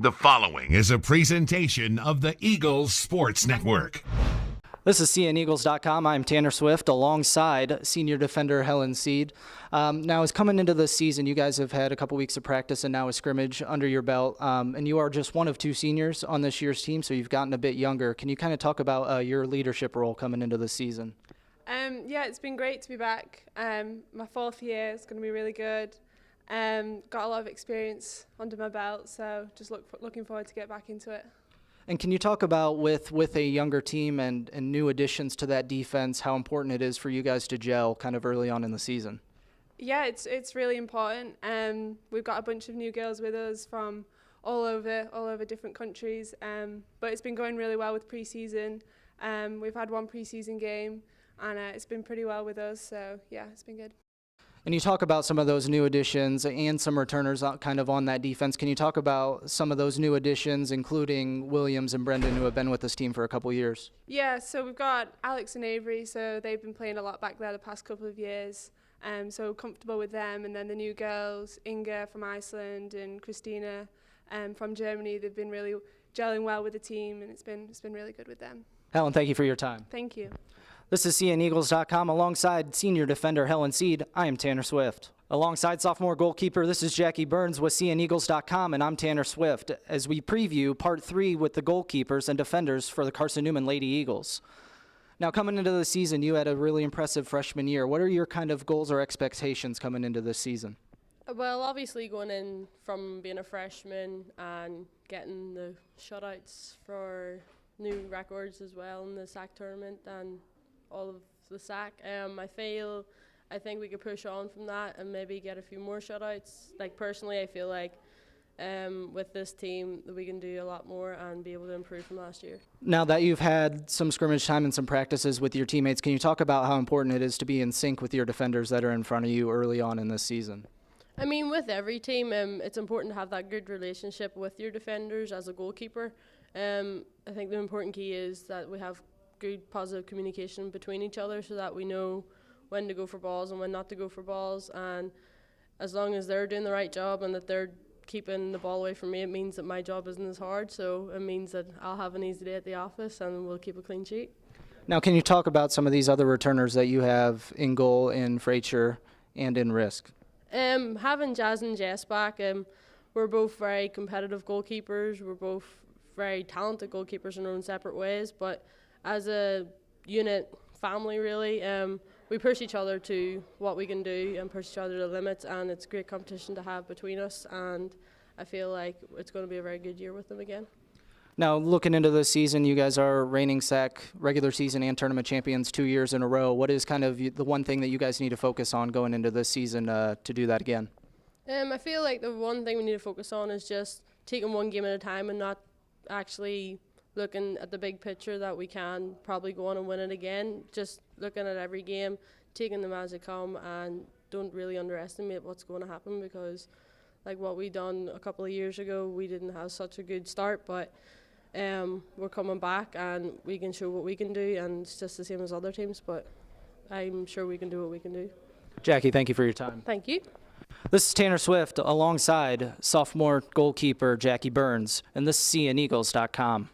The following is a presentation of the Eagles Sports Network. This is CNEagles.com. I'm Tanner Swift alongside senior defender Helen Seed. Now, as coming into this season, you guys have had a couple weeks of practice and now a scrimmage under your belt, and you are just one of two seniors on this year's team, so you've gotten a bit younger. Can you kind of talk about your leadership role coming into the season? Yeah, it's been great to be back. My fourth year is going to be really good. Got a lot of experience under my belt, so just looking forward to get back into it. And can you talk about with a younger team and new additions to that defense, how important it is for you guys to gel kind of early on in the season? Yeah, it's really important. We've got a bunch of new girls with us from all over different countries, but it's been going really well with pre-season. We've had one pre-season game, and it's been pretty well with us, so yeah, it's been good. And you talk about some of those new additions and some returners kind of on that defense. Can you talk about some of those new additions, including Williams and Brendan, who have been with this team for a couple years? Yeah, so we've got Alex and Avery, so they've been playing a lot back there the past couple of years, so comfortable with them. And then the new girls, Inga from Iceland and Christina from Germany, they've been really gelling well with the team, and it's been really good with them. Helen, thank you for your time. Thank you. This is CNEagles.com. Alongside senior defender Helen Seed, I am Tanner Swift. Alongside sophomore goalkeeper, this is Jackie Burns with CNEagles.com, and I'm Tanner Swift, as we preview Part 3 with the goalkeepers and defenders for the Carson-Newman Lady Eagles. Now, coming into the season, you had a really impressive freshman year. What are your kind of goals or expectations coming into this season? Well, obviously going in from being a freshman and getting the shutouts for new records as well in the SAC tournament and all of the SAC. I think we could push on from that and maybe get a few more shutouts. Like personally, I feel like with this team that we can do a lot more and be able to improve from last year. Now that you've had some scrimmage time and some practices with your teammates, can you talk about how important it is to be in sync with your defenders that are in front of you early on in this season? I mean, with every team, it's important to have that good relationship with your defenders as a goalkeeper. I think the important key is that we have good positive communication between each other so that we know when to go for balls and when not to go for balls, and as long as they're doing the right job and that they're keeping the ball away from me, it means that my job isn't as hard, so it means that I'll have an easy day at the office and we'll keep a clean sheet. Now, can you talk about some of these other returners that you have in goal, in Fraiture, and in Risk? Having Jazz and Jess back, we're both very competitive goalkeepers. We're both very talented goalkeepers in our own separate ways, but as a unit family, really, we push each other to what we can do and push each other to the limits, and it's great competition to have between us, and I feel like it's going to be a very good year with them again. Now, looking into this season, you guys are reigning SAC regular season and tournament champions 2 years in a row. What is kind of the one thing that you guys need to focus on going into this season to do that again? I feel like the one thing we need to focus on is just taking one game at a time and not actually looking at the big picture that we can probably go on and win it again. Just looking at every game, taking them as they come, and don't really underestimate what's going to happen, because like what we done a couple of years ago, we didn't have such a good start, but we're coming back and we can show what we can do, and it's just the same as other teams, but I'm sure we can do what we can do. Jackie, thank you for your time. Thank you. This is Tanner Swift alongside sophomore goalkeeper Jackie Burns, and this is CNEagles.com.